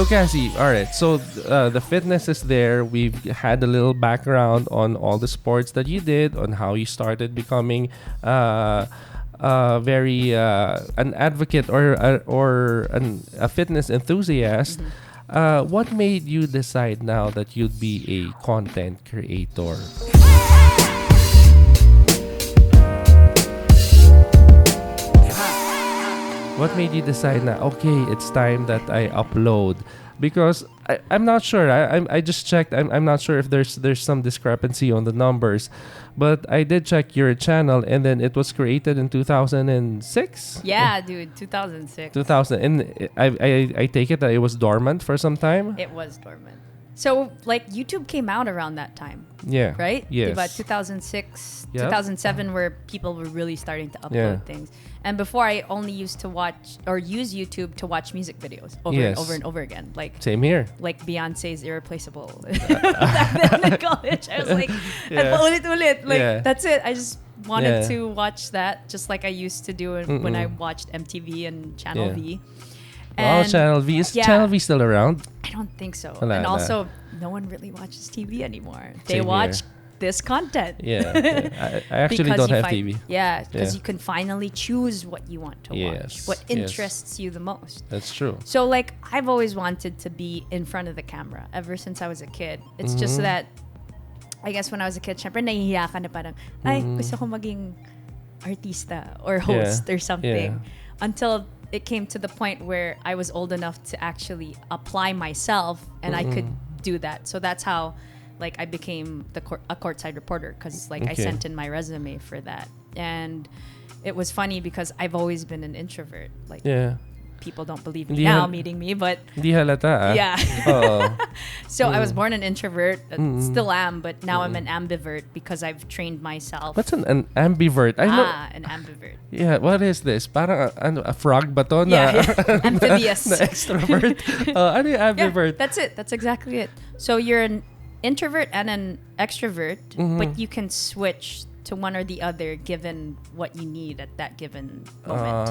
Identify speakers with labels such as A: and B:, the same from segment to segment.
A: So Cassie, all right. So the fitness is there. We've had a little background on all the sports that you did, on how you started becoming very an advocate or a fitness enthusiast. What made you decide now that you'd be a content creator? What made you decide now, okay, it's time that I upload? Because I'm not sure. I just checked. I'm not sure if there's some discrepancy on the numbers. But I did check your channel, and then it was created in 2006?
B: Yeah, dude, 2006.
A: 2000. And I take it that it was dormant for some time?
B: It was dormant. So, like, YouTube came out around that time.
A: Yeah.
B: Right?
A: Yes.
B: About 2006,
A: Yep.
B: 2007, where people were really starting to upload things. And before, I only used to watch or use YouTube to watch music videos over and over and over again. Like,
A: same here.
B: Like Beyonce's Irreplaceable. Back then in college, I was like, paulit-ulit. Like, that's it. I just wanted to watch that, just like I used to do when I watched MTV and Channel V.
A: And Channel V. Is Channel V still around?
B: I don't think so. And also, no one really watches TV anymore. They watch this content.
A: I actually don't have TV.
B: Yeah, because you can finally choose what you want to watch, what interests you the most.
A: That's true.
B: So, like, I've always wanted to be in front of the camera ever since I was a kid. It's just that, I guess when I was a kid, syempre nahihiya ka na parang, ay, gusto ko maging artista or host or something. Until it came to the point where I was old enough to actually apply myself and I could do that. So that's how, like, I became a courtside reporter, because, like, I sent in my resume for that. And it was funny because I've always been an introvert. Like, people don't believe me now meeting me, but
A: di halata.
B: So I was born an introvert, still am, but now I'm an ambivert because I've trained myself.
A: What's an ambivert? I know.
B: An ambivert.
A: Yeah, what is this? Parang a frog ba to?
B: Amphibious.
A: Na extrovert. Ano yung ambivert?
B: That's it. That's exactly it. So you're an introvert and an extrovert, but you can switch to one or the other given what you need at that given moment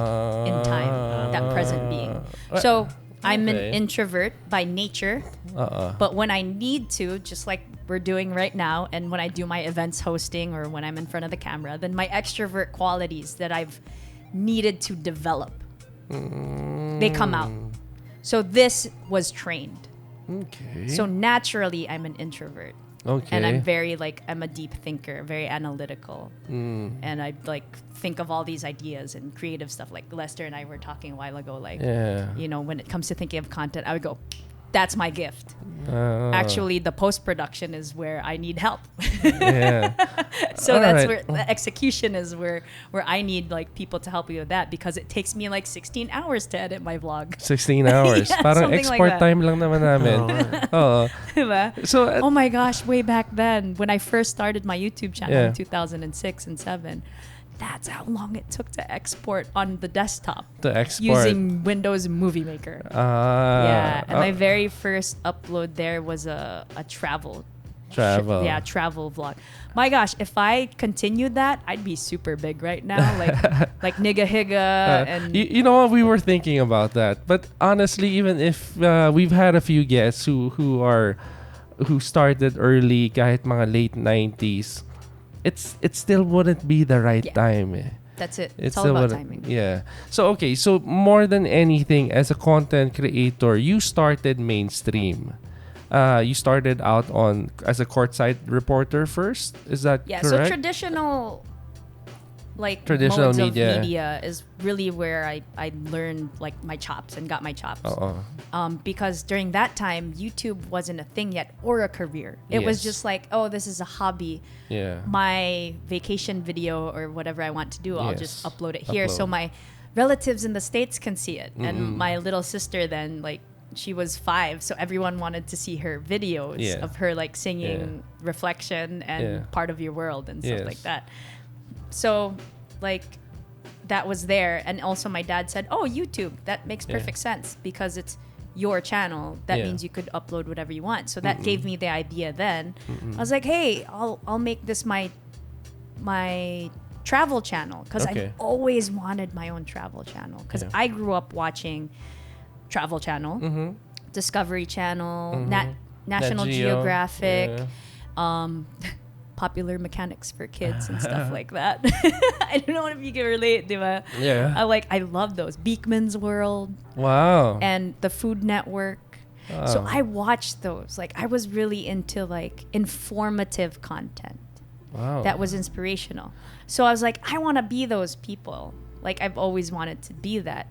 B: in time, that present being. So I'm an introvert by nature, but when I need to, just like we're doing right now, and when I do my events hosting or when I'm in front of the camera, then my extrovert qualities that I've needed to develop, they come out. So this was trained.
A: Okay.
B: So naturally, I'm an introvert.
A: Okay.
B: And I'm very, like, I'm a deep thinker, very analytical. And I, like, think of all these ideas and creative stuff. Like Lester and I were talking a while ago, like, you know, when it comes to thinking of content, I would go, that's my gift. Actually, the post-production is where I need help. So all that's where the execution is where I need, like, people to help me with that, because it takes me like 16 hours to edit my vlog.
A: 16 hours. Parang export like time lang naman namin.
B: So oh my gosh, way back then when I first started my YouTube channel in 2006 and 7, that's how long it took to export on the desktop. Using Windows Movie Maker. And my very first upload there was a travel vlog. My gosh, if I continued that, I'd be super big right now. Like Nigga Higa and
A: you know what, we were thinking about that. But honestly, even if we've had a few guests who started early, kahit mga late 90s, it still wouldn't be the right time.
B: That's it. It's all about timing.
A: Yeah. So okay, so more than anything, as a content creator, you started mainstream. You started out as a courtside reporter first. Is that correct?
B: So traditional modes media is really where I learned, like, my chops and got my chops. Because during that time, YouTube wasn't a thing yet or a career. It was just like, oh, this is a hobby. My vacation video or whatever I want to do, I'll just upload it here so my relatives in the States can see it. And my little sister then, like, she was 5, so everyone wanted to see her videos of her, like, singing Reflection and Part of Your World and stuff like that. So, like, that was there. And also my dad said, oh, YouTube, that makes perfect sense because it's your channel. That means you could upload whatever you want. So that gave me the idea then. I was like, hey, I'll make this my travel channel, because I've always wanted my own travel channel, because I grew up watching Travel Channel, Discovery Channel,
A: Mm-hmm.
B: National
A: Nat Geo,
B: Geographic, Popular Mechanics for Kids and stuff like that. I don't know if you can relate, diba?
A: Yeah.
B: I love those. Beekman's World.
A: Wow.
B: And the Food Network.
A: Wow.
B: So I watched those. Like, I was really into like informative content.
A: Wow.
B: That was inspirational. So I was like, I want to be those people. Like, I've always wanted to be that.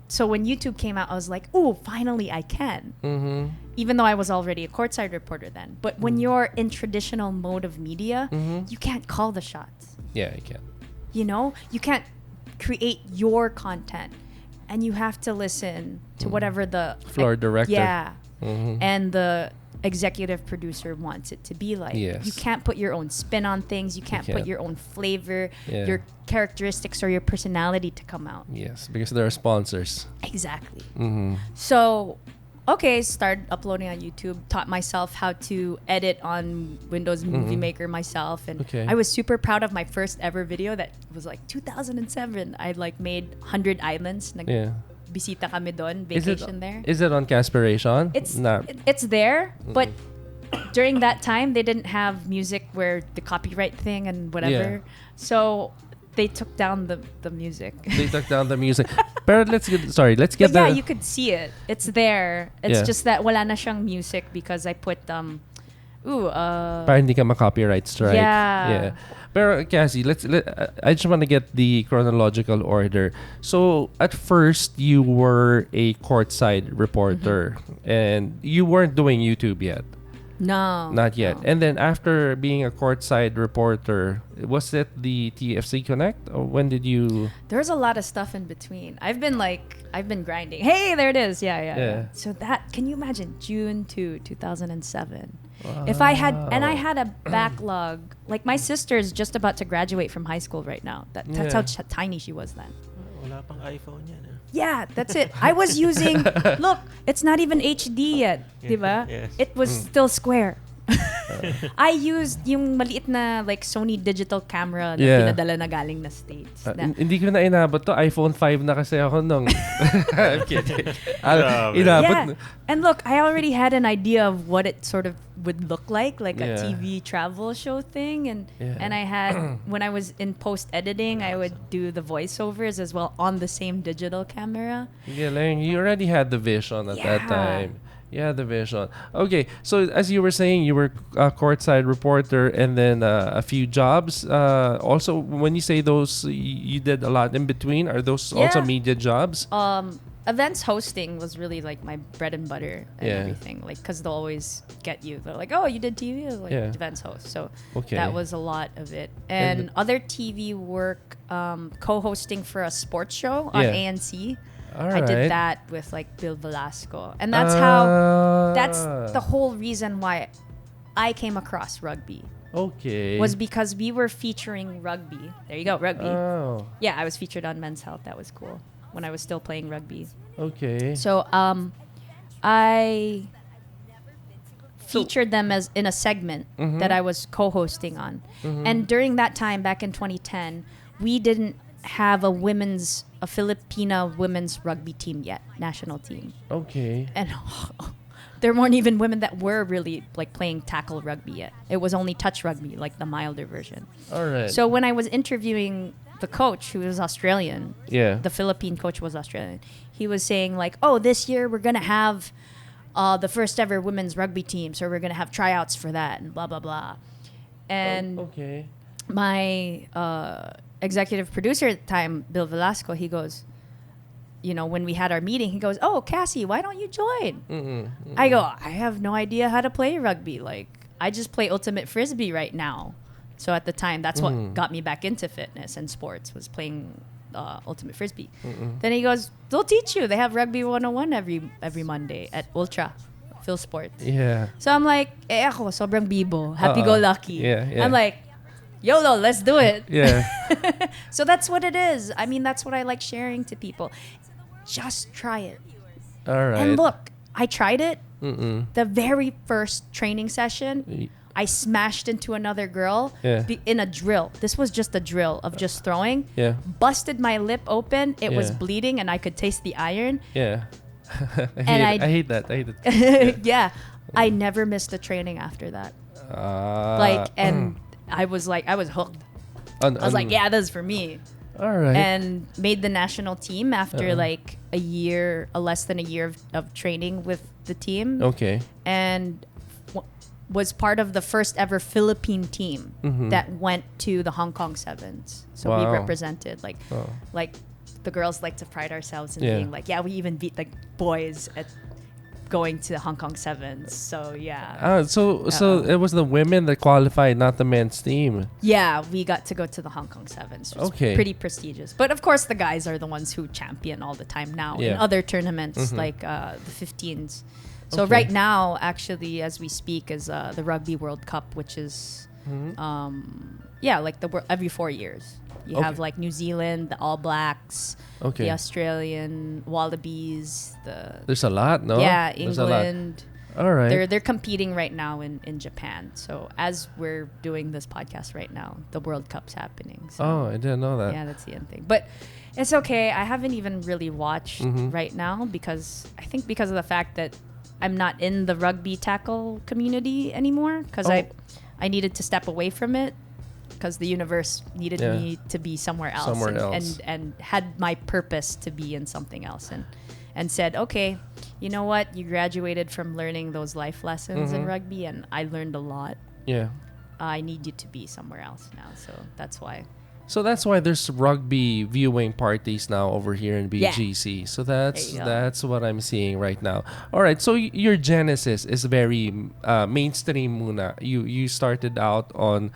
B: So when YouTube came out, I was like, "Ooh, finally I can."
A: Mm-hmm.
B: Even though I was already a courtside reporter then. But when you're in traditional mode of media, you can't call the shots.
A: Yeah, you can.
B: You know? You can't create your content. And you have to listen to whatever the...
A: Floor director.
B: Yeah.
A: Mm-hmm.
B: And the executive producer wants it to be like.
A: Yes.
B: You can't put your own spin on things. You can't put your own flavor,
A: Yeah.
B: your characteristics or your personality to come out.
A: Yes, because there are sponsors.
B: Exactly.
A: Mm-hmm.
B: So, okay, started uploading on YouTube. Taught myself how to edit on Windows Movie Maker myself, and
A: Okay.
B: I was super proud of my first ever video that was like 2007. I like made 100 islands.
A: Yeah.
B: Bisita kami doon,
A: Is
B: vacation there.
A: Is it on Caspiration?
B: It's
A: Nah.
B: it's there, but during that time they didn't have music where the copyright thing and whatever.
A: Yeah.
B: So they took down the music.
A: They took down the music. But let's get
B: But
A: the
B: yeah, you could see it. It's there. It's
A: Yeah.
B: just that wala na siyang music because I put
A: para hindi ka ma-copyright strike.
B: Yeah.
A: Yeah. Pero Cassie, I just want to get the chronological order. So at first you were a courtside reporter and you weren't doing YouTube yet.
B: No.
A: Not yet.
B: No.
A: And then after being a courtside reporter, was it the TFC Connect or when did you?
B: There's a lot of stuff in between. I've been grinding. Hey, there it is. Yeah. So can you imagine June 2007?
A: Wow.
B: If I had a backlog, like my sister's just about to graduate from high school right now. That's how tiny she was then.
C: Wala pang iPhone yan.
B: Yeah, that's it. I was using, look, it's not even HD yet, diba?
C: Yes.
B: It was still square. I used yung maliit na like Sony digital camera na pinadala na galing na States.
A: Hindi ko na inabot to. iPhone 5 na kasi ako nung... I'm kidding.
B: Yeah. And look, I already had an idea of what it sort of would look like a TV travel show thing. And I had, when I was in post-editing, I would do the voiceovers as well on the same digital camera.
A: You already had the vision at that time. Yeah, the vision. Okay, so as you were saying, you were a courtside reporter and then a few jobs. Also, when you say those, you did a lot in between. Are those also media jobs?
B: Events hosting was really like my bread and butter and everything. Like, because they'll always get you. They're like, oh, you did TV? I was like, events host. So that was a lot of it. And other TV work, co-hosting for a sports show on ANC. I did that with like Bill Velasco. And that's that's the whole reason why I came across rugby.
A: Okay.
B: Was because we were featuring rugby. There you go, rugby.
A: Oh.
B: Yeah, I was featured on Men's Health. That was cool when I was still playing rugby.
A: Okay.
B: So I featured them as in a segment that I was co-hosting on. And during that time, back in 2010, we didn't have a Filipina women's rugby team yet, national team.
A: Okay.
B: And there weren't even women that were really like playing tackle rugby yet. It was only touch rugby, like the milder version.
A: All right.
B: So when I was interviewing the coach, who was Australian, the Philippine coach was Australian, he was saying like, oh, this year we're going to have the first ever women's rugby team, so we're going to have tryouts for that and blah, blah, blah. And my executive producer at the time, Bill Velasco, he goes, you know, when we had our meeting, he goes, oh, Cassie, why don't you join? I go, I have no idea how to play rugby. Like, I just play ultimate frisbee right now. So at the time, that's what got me back into fitness and sports, was playing ultimate frisbee. Then he goes, they'll teach you. They have Rugby 101 every Monday at Ultra, Phil Sports.
A: Yeah.
B: So I'm like, ako, sobrang bibo, happy-go-lucky.
A: Yeah.
B: I'm like, YOLO, let's do it.
A: Yeah.
B: So that's what it is. I mean, that's what I like sharing to people. Just try it.
A: All right.
B: And look, I tried it. The very first training session, I smashed into another girl in a drill. This was just a drill of just throwing.
A: Yeah.
B: Busted my lip open. It was bleeding and I could taste the iron.
A: Yeah. I hate that. I hate it.
B: Yeah. I never missed a training after that. I was hooked. I was like, yeah, this is for me.
A: All right.
B: And made the national team after like less than a year of training with the team.
A: Okay.
B: And was part of the first ever Philippine team that went to the Hong Kong Sevens. So we represented like the girls like to pride ourselves in being like, yeah, we even beat the boys at going to the Hong Kong Sevens. So yeah.
A: So it was the women that qualified, not the men's team.
B: Yeah, we got to go to the Hong Kong Sevens. Which was pretty prestigious. But of course, the guys are the ones who champion all the time now in other tournaments like the 15s. So right now, actually, as we speak, is the Rugby World Cup, which is like every 4 years. You have like New Zealand, the All Blacks, the Australian Wallabies,
A: There's a lot, no?
B: Yeah, England.
A: All right.
B: They're competing right now in Japan. So as we're doing this podcast right now, the World Cup's happening. So,
A: I didn't know that.
B: Yeah, that's the end thing. But it's okay. I haven't even really watched right now because of the fact that I'm not in the rugby tackle community anymore because I needed to step away from it because the universe needed me to be somewhere else, and had my purpose to be in something else and said, okay, you know what? You graduated from learning those life lessons in rugby and I learned a lot.
A: Yeah.
B: I need you to be somewhere else now. So that's why.
A: So that's why there's rugby viewing parties now over here in BGC. So that's what I'm seeing right now. All right. So your genesis is very mainstream muna. You started out on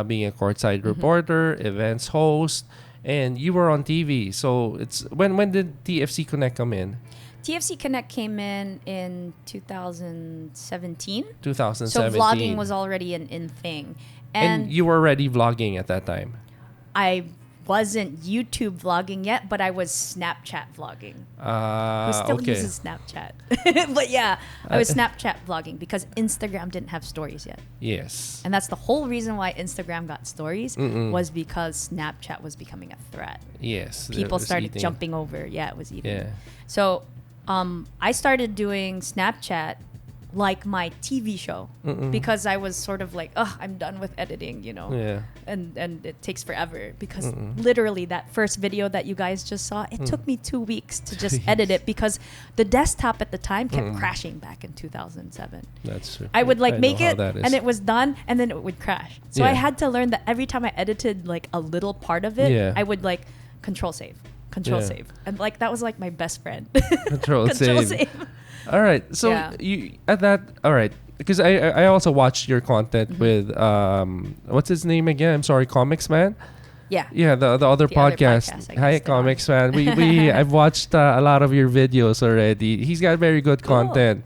A: being a courtside reporter, events host, and you were on TV. So it's when did TFC Connect come in?
B: TFC Connect came in 2017.
A: 2017.
B: So vlogging was already an in thing.
A: And you were already vlogging at that time?
B: I wasn't YouTube vlogging yet, but I was Snapchat vlogging. Who still uses Snapchat. But yeah, I was Snapchat vlogging because Instagram didn't have stories yet.
A: Yes.
B: And that's the whole reason why Instagram got stories was because Snapchat was becoming a threat.
A: Yes.
B: People started jumping over. Yeah, it was eating.
A: Yeah.
B: So I started doing Snapchat like my TV show because I was sort of like, I'm done with editing,
A: Yeah.
B: And it takes forever because literally that first video that you guys just saw, it took me 2 weeks to just edit it because the desktop at the time kept crashing back in 2007.
A: That's true.
B: I would make it and it was done and then it would crash. So I had to learn that every time I edited like a little part of it, I would like control save. And like that was like my best friend.
A: Control save. All right. So you at that. All right. Because I also watched your content with what's his name again? I'm sorry, Comics Man.
B: Yeah.
A: Yeah. The other podcast. Hi, Comics Man. We I've watched a lot of your videos already. He's got very good content.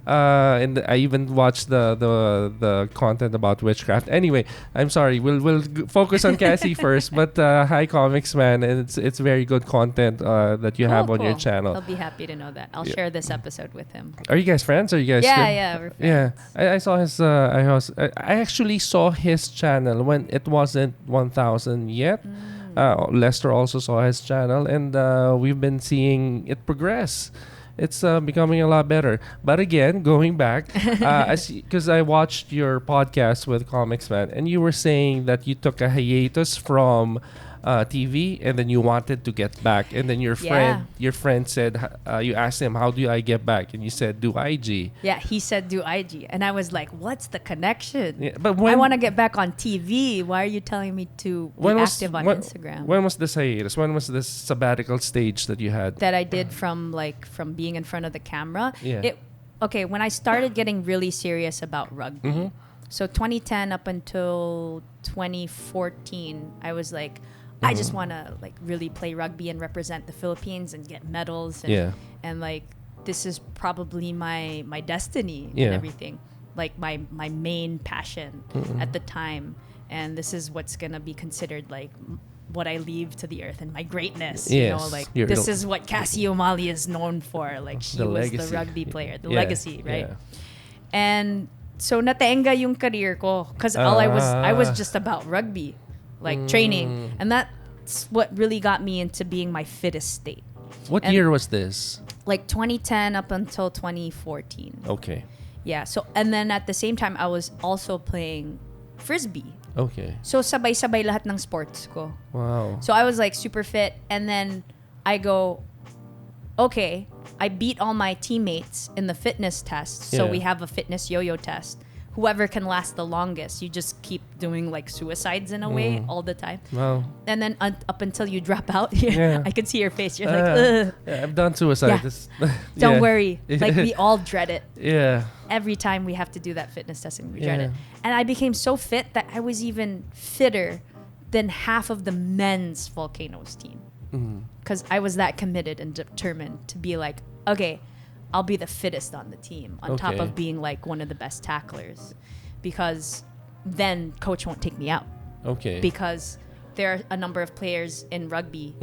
A: And I even watched the content about witchcraft. Anyway, I'm sorry. We'll focus on Cassie first. But hi, Comics Man, and it's very good content that you have on your channel.
B: I'll be happy to know that. I'll share this episode with him.
A: Are you guys friends? Are you guys?
B: Yeah, we're friends.
A: Yeah, I saw his. I actually saw his channel when it wasn't 1,000 yet. Lester also saw his channel, and we've been seeing it progress. It's becoming a lot better. But again, going back, because I watched your podcast with Comics Man, and you were saying that you took a hiatus from TV, and then you wanted to get back, and then your friend said, you asked him, how do I get back? And you said, do IG.
B: Yeah, he said, do IG. And I was like, what's the connection?
A: Yeah, but
B: I want to get back on TV. Why are you telling me to be active on Instagram?
A: When was this hiatus? When was this sabbatical stage that you had?
B: That I did from being in front of the camera. Yeah. When I started getting really serious about rugby, so 2010 up until 2014, I was like, I just want to like really play rugby and represent the Philippines and get medals and like this is probably my destiny and everything, like my main passion at the time, and this is what's gonna be considered like what I leave to the earth and my greatness. This is what Cassie Umali is known for. Like she was the rugby player, the legacy, right? Yeah. And so nataenga yung career ko because all I was just about rugby. Like training, and that's what really got me into being my fittest state.
A: What year was this?
B: like 2010 up until 2014.
A: Okay.
B: Yeah. So, and then at the same time, I was also playing frisbee.
A: Okay.
B: So, sabay-sabay lahat ng sports ko.
A: Wow.
B: So, I was like super fit. And then I go, okay, I beat all my teammates in the fitness test. So, we have a fitness yo-yo test. Whoever can last the longest, you just keep doing like suicides in a way all the time.
A: Wow.
B: And then up until you drop out, I can see your face. You're like, ugh.
A: Yeah, I've done suicide.
B: Yeah. Don't worry. Like, we all dread it.
A: Yeah.
B: Every time we have to do that fitness testing, we dread it. And I became so fit that I was even fitter than half of the men's Volcanoes team. Because I was that committed and determined to be like, okay, I'll be the fittest on the team on top of being like one of the best tacklers, because then coach won't take me out.
A: Okay.
B: Because there are a number of players in rugby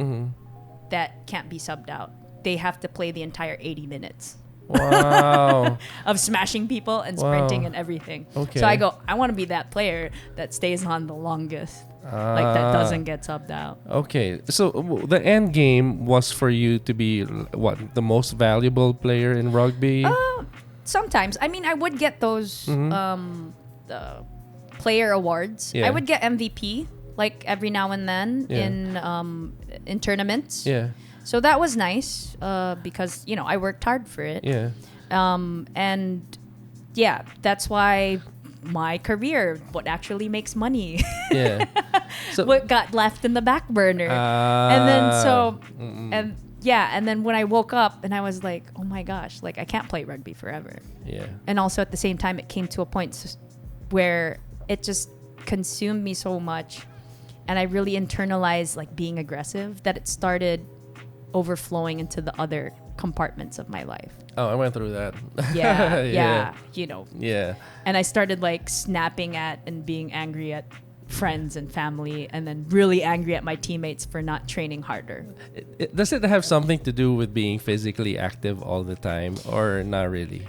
B: that can't be subbed out. They have to play the entire 80 minutes.
A: Wow.
B: Of smashing people and sprinting and everything.
A: Okay.
B: So I go, I want to be that player that stays on the longest. Like that doesn't get subbed out.
A: Okay. So the end game was for you to be what, the most valuable player in rugby?
B: Sometimes. I mean, I would get those player awards.
A: Yeah.
B: I would get MVP like every now and then in tournaments.
A: Yeah.
B: So that was nice because, you know, I worked hard for it.
A: Yeah.
B: And yeah, that's why my career, what actually makes money,
A: So
B: what got left in the back burner. And then and then when I woke up and I was like, oh my gosh, like I can't play rugby forever.
A: Yeah.
B: And also at the same time, it came to a point where it just consumed me so much, and I really internalized like being aggressive that it started overflowing into the other compartments of my life.
A: Oh, I went through that.
B: Yeah, you know.
A: Yeah.
B: And I started like snapping at and being angry at friends and family, and then really angry at my teammates for not training harder.
A: Does it have something to do with being physically active all the time, or not really?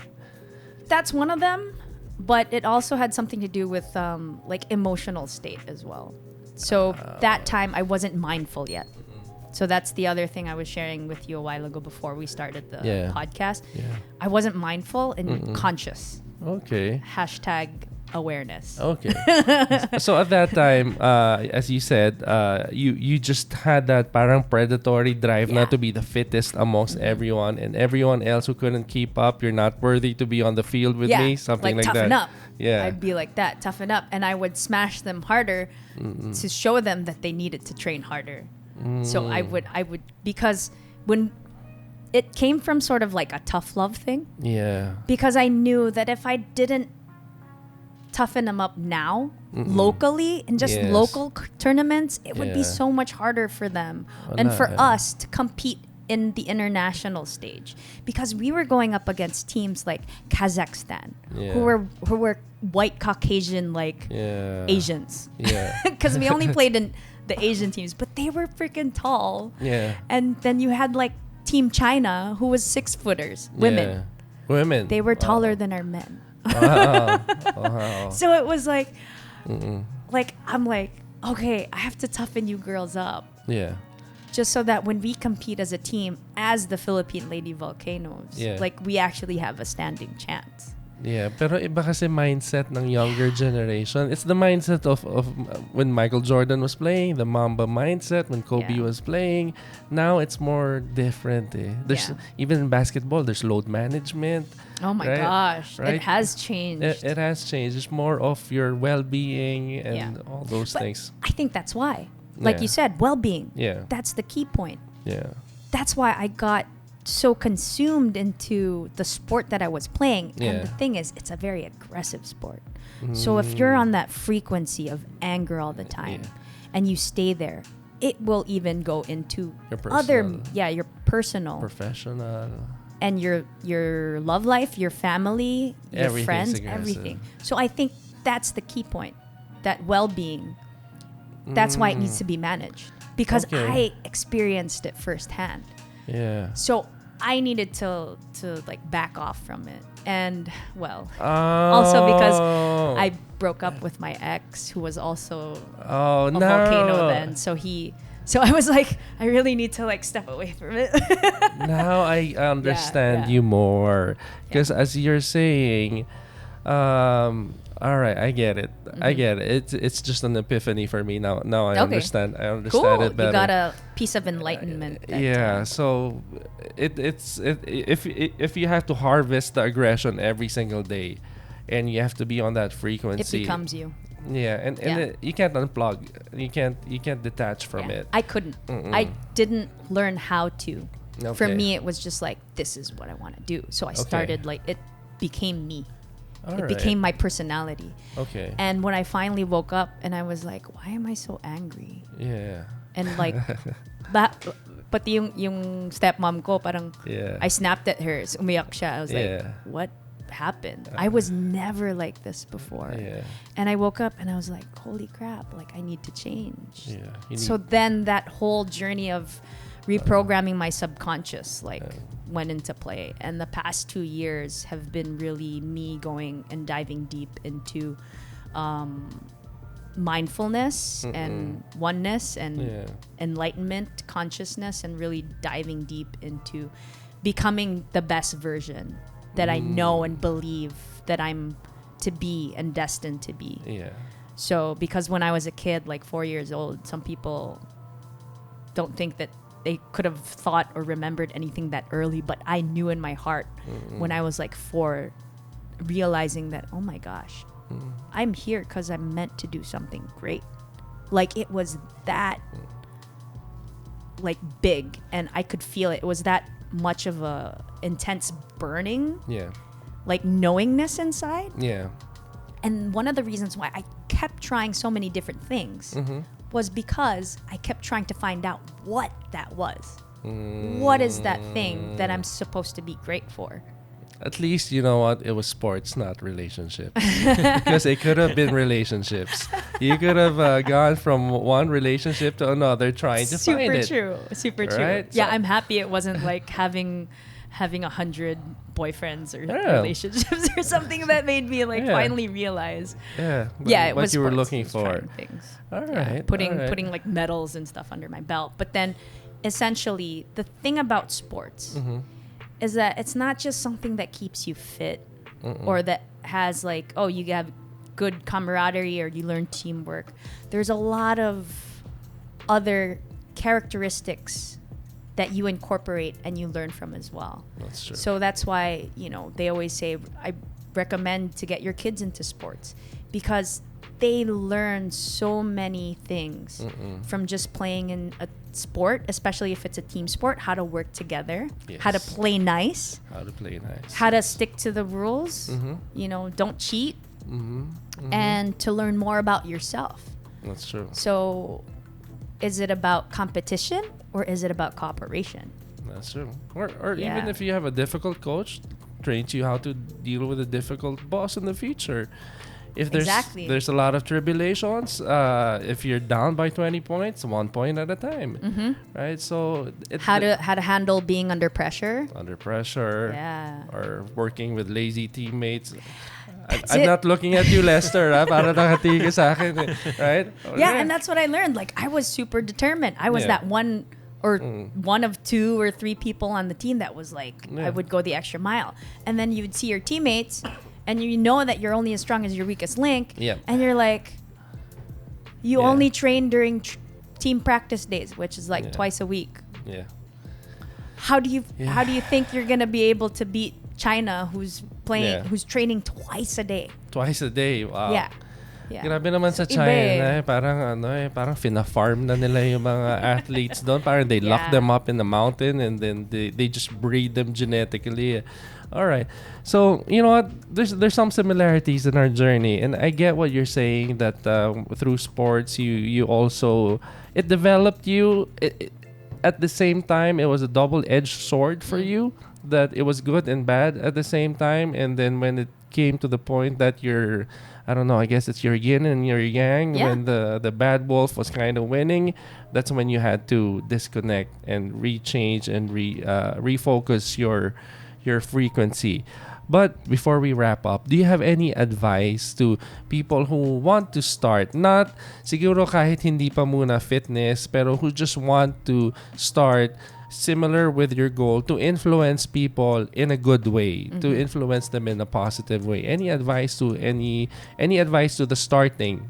B: That's one of them, but it also had something to do with like emotional state as well. So that time I wasn't mindful yet. So that's the other thing I was sharing with you a while ago before we started the podcast. Yeah. I wasn't mindful and conscious.
A: Okay.
B: Hashtag awareness.
A: Okay. So at that time, as you said, you just had that parang predatory drive not to be the fittest amongst everyone, and everyone else who couldn't keep up, you're not worthy to be on the field with me, something like that.
B: Toughen up.
A: Yeah.
B: I'd be like that, toughen up. And I would smash them harder to show them that they needed to train harder. So I would because when it came from sort of like a tough love thing.
A: Yeah. Because
B: I knew that if I didn't toughen them up now locally in just local tournaments, it would be so much harder for them and for us to compete in the international stage, because we were going up against teams like Kazakhstan who were white Caucasian like Asians, because we only played in the Asian teams, but they were freaking tall. And then you had like Team China, who was 6-footers, women. They were taller than our men. Wow. So it was like, I'm like, okay, I have to toughen you girls up. Yeah. Just so that when we compete as a team, as the Philippine Lady Volcanoes, like we actually have a standing chance.
A: Yeah, pero iba kasi mindset ng younger generation. It's the mindset of when Michael Jordan was playing, the Mamba mindset when Kobe was playing. Now it's more different. There's even in basketball, there's load management.
B: Oh my gosh, it has changed.
A: It has changed. It's more of your well-being and all those things.
B: I think that's why. Like you said, well-being. Yeah. That's the key point. Yeah. That's why I got so consumed into the sport that I was playing. And the thing is, it's a very aggressive sport. So if you're on that frequency of anger all the time and you stay there, it will even go into your personal,
A: professional,
B: and your love life, your family, your friends, everything. So I think that's the key point, that well-being. That's why it needs to be managed, because I experienced it firsthand. Yeah. So I needed to like back off from it. And also because I broke up with my ex, who was also a volcano then. So he So I was like, I really need to like step away from it.
A: Now I understand you more. Because as you're saying, all right, I get it. I get it. It's just an epiphany for me now. Now I understand. I understand
B: cool.
A: it better.
B: You got a piece of enlightenment.
A: So if you have to harvest the aggression every single day, and you have to be on that frequency,
B: it becomes you.
A: Yeah, and you can't unplug. You can't detach from it.
B: I couldn't. I didn't learn how to.
A: Okay.
B: For me, it was just like, this is what I want to do. So I started like, it became me. It became my personality.
A: Okay.
B: And when I finally woke up and I was like, why am I so angry?
A: Yeah.
B: And like that, but yung stepmom ko parang I snapped at her. So umiyak siya. I was like, what happened? I was never like this before. Yeah. And I woke up and I was like, holy crap, like I need to change. Yeah. So then that whole journey of reprogramming my subconscious went into play, and the past 2 years have been really me going and diving deep into mindfulness and oneness and enlightenment, consciousness, and really diving deep into becoming the best version that I know and believe that I'm to be and destined to be. Yeah. So because when I was a kid, like 4 years old, some people don't think that they could have thought or remembered anything that early, but I knew in my heart when I was like 4, realizing that, oh my gosh, I'm here because I'm meant to do something great. Like it was that like big, and I could feel it. It was that much of a intense burning, like knowingness inside. Yeah. And one of the reasons why I kept trying so many different things was because I kept trying to find out what that was. What is that thing that I'm supposed to be great for?
A: At least, you know what? It was sports, not relationships. Because it could have been relationships. You could have gone from one relationship to another trying to find it.
B: Super true. Yeah, so I'm happy it wasn't like having 100 boyfriends or relationships or something that made me like finally realize. It
A: what
B: was
A: you were looking for.
B: Things.
A: All right.
B: Putting like medals and stuff under my belt. But then essentially the thing about sports is that it's not just something that keeps you fit or that has like, oh, you have good camaraderie or you learn teamwork. There's a lot of other characteristics that you incorporate and you learn from as well.
A: That's true.
B: So that's why, you know, they always say, I recommend to get your kids into sports because they learn so many things from just playing in a sport, especially if it's a team sport, how to work together, how to play nice, how to stick to the rules, you know, don't cheat, and to learn more about yourself.
A: That's true.
B: So is it about competition or is it about cooperation?
A: That's true. Or even if you have a difficult coach, trains you how to deal with a difficult boss in the future. If there's a lot of tribulations, if you're down by 20 points, 1 point at a time, right? So
B: how to handle being under pressure,
A: or working with lazy teammates. I'm not looking at you, Lester. Para nakatiga ka sa akin, right?
B: Yeah, and that's what I learned. Like I was super determined. I was that one or one of 2 or 3 people on the team that was like, I would go the extra mile. And then you would see your teammates. And you know that you're only as strong as your weakest link. Yep. And you're like, you only train during team practice days, which is like twice a week. Yeah. How do you think you're gonna be able to beat China, who's training twice a day?
A: Twice a day. Wow.
B: Yeah.
A: Grabe naman sa China, parang fina-farm na nila yung mga athletes doon. Parang they lock them up in the mountain and then they just breed them genetically. All right. So, you know what? There's some similarities in our journey. And I get what you're saying that through sports, you also... It developed you. At the same time, it was a double-edged sword for you. That it was good and bad at the same time. And then when it came to the point that you're... I don't know, I guess it's your yin and your yang. Yeah. When the bad wolf was kind of winning, that's when you had to disconnect and rechange and refocus your frequency. But before we wrap up, do you have any advice to people who want to start? Not siguro kahit hindi pa muna fitness, pero who just want to start similar with your goal to influence people in a good way, to influence them in a positive way. Any advice to any advice to the starting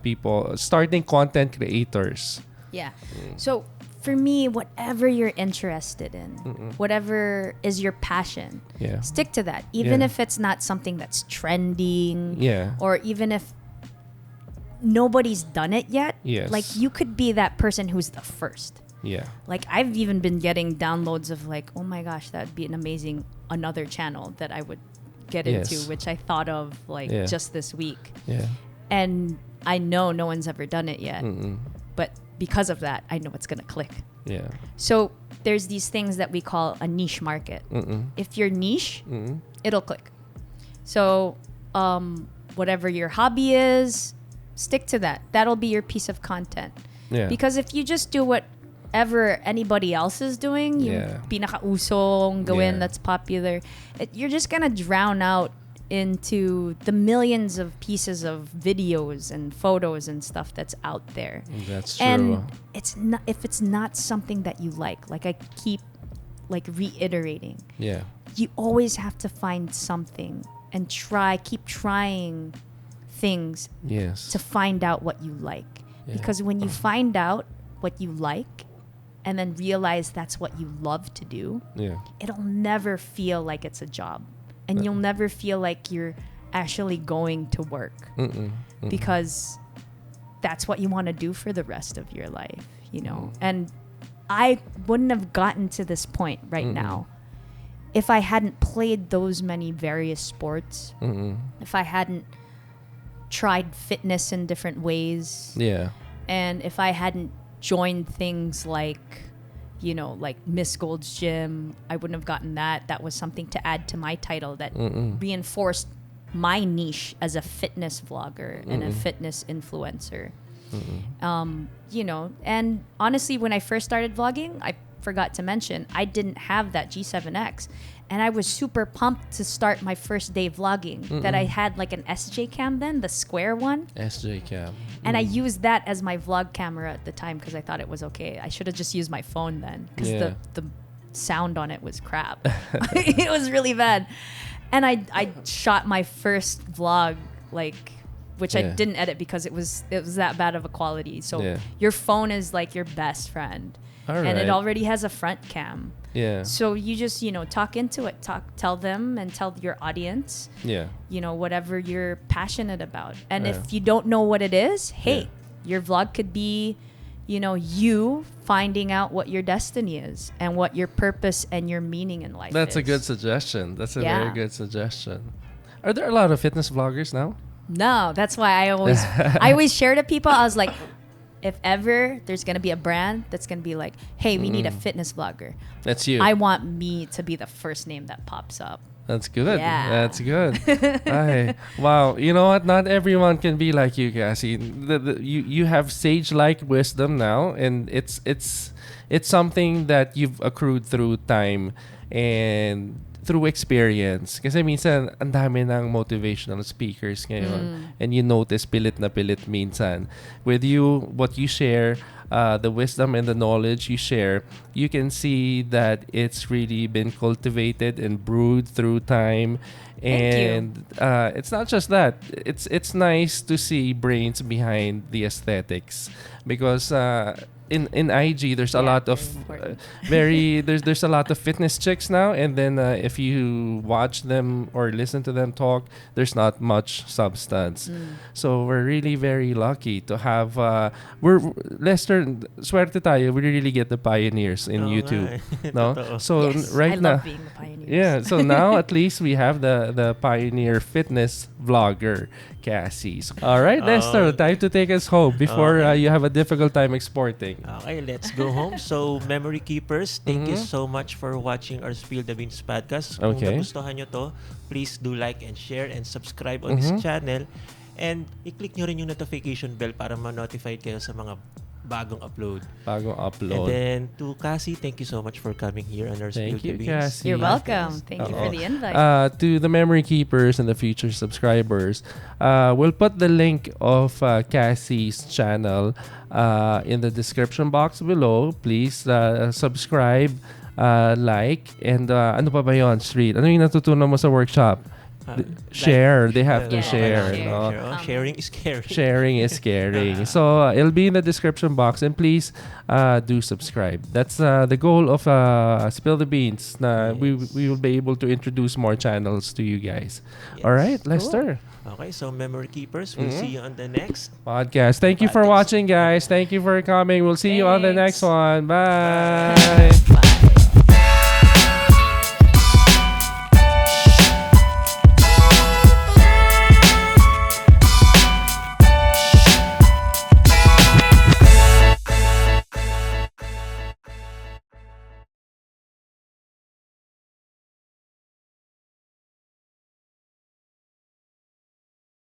A: people, starting content creators?
B: Yeah. So for me, whatever you're interested in, whatever is your passion, stick to that. Even if it's not something that's trending, or even if nobody's done it yet, like you could be that person who's the first.
A: Yeah.
B: Like I've even been getting downloads of like, oh my gosh, that'd be an amazing another channel that I would get into, which I thought of like just this week.
A: Yeah.
B: And I know no one's ever done it yet. But because of that, I know it's going to click.
A: Yeah.
B: So there's these things that we call a niche market. If you're niche, it'll click. So whatever your hobby is, stick to that. That'll be your piece of content.
A: Yeah.
B: Because if you just do whatever anybody else is doing, yung pinaka-usong gawin that's popular, you're just going to drown out into the millions of pieces of videos and photos and stuff that's out there.
A: That's true.
B: And it's not, if it's not something that you like I keep like reiterating.
A: Yeah.
B: You always have to find something and keep trying things to find out what you like. Because when you find out what you like and then realize that's what you love to do, it'll never feel like it's a job. And you'll never feel like you're actually going to work because that's what you want to do for the rest of your life, you know? And I wouldn't have gotten to this point right now if I hadn't played those many various sports, if I hadn't tried fitness in different ways, and if I hadn't joined things like, you know, like Miss Gold's Gym, I wouldn't have gotten that. That was something to add to my title that reinforced my niche as a fitness vlogger and a fitness influencer. You know, and honestly, when I first started vlogging, I forgot to mention, I didn't have that G7X. And I was super pumped to start my first day vlogging that I had like an SJ cam then, the square one.
A: SJ cam.
B: And I used that as my vlog camera at the time because I thought it was okay. I should have just used my phone then because the sound on it was crap. It was really bad. And I shot my first vlog like, which I didn't edit because it was that bad of a quality. So your phone is like your best friend. And it already has a front cam.
A: Yeah.
B: So you just, you know, talk into it. Tell them and tell your audience.
A: Yeah.
B: You know, whatever you're passionate about. And if you don't know what it is, hey, your vlog could be, you know, you finding out what your destiny is and what your purpose and your meaning in life is.
A: That's a good suggestion. That's a very good suggestion. Are there a lot of fitness vloggers now?
B: No, that's why I always share to people. I was like, if ever there's going to be a brand that's going to be like, hey, we need a fitness vlogger.
A: That's you.
B: I want me to be the first name that pops up.
A: That's good.
B: Yeah.
A: That's good. Wow. You know what? Not everyone can be like you, Cassie. You have sage-like wisdom now, and it's something that you've accrued through time and through experience. Kasi minsan, ang dami ng motivational speakers ngayon. And you notice, pilit na pilit minsan. With you, what you share, the wisdom and the knowledge you share, you can see that it's really been cultivated and brewed through time. And it's not just that. It's nice to see brains behind the aesthetics. Because in IG there's a lot of there's a lot of fitness chicks now, and then if you watch them or listen to them talk, there's not much substance. So we're really very lucky to have Lester, swerte tayo, we really get the pioneers in YouTube. No? So right
B: I
A: now,
B: love being the pioneers.
A: yeah, so now at least we have the pioneer fitness vlogger, Cassie. All right, Lester, time to take us home before you have a difficult time exporting.
C: Okay, let's go home. So, memory keepers, thank you so much for watching our Spill the Beans podcast. Kung nagustuhan nyo to, please do like and share and subscribe on this channel. And i-click nyo rin yung notification bell para ma-notify kayo sa mga bagong upload.
A: And
C: then to Cassie, thank you so much for coming here on our Spill the Beans.
A: Cassie.
B: You're welcome. Thank you for the invite.
A: To the memory keepers and the future subscribers, we'll put the link of Cassie's channel in the description box below. Please subscribe, like, and ano pa ba yun, Street? Ano yung natutunan mo sa workshop? Share. They have to share. No?
C: Sharing is caring.
A: Sharing is caring. So it'll be in the description box, and please do subscribe. That's the goal of Spill the Beans. We will be able to introduce more channels to you guys. Yes. All right, Lester.
C: Cool. Okay, so memory keepers, we'll see you on the next
A: podcast. Thank you for watching, guys. Thank you for coming. We'll see you on the next one. Bye.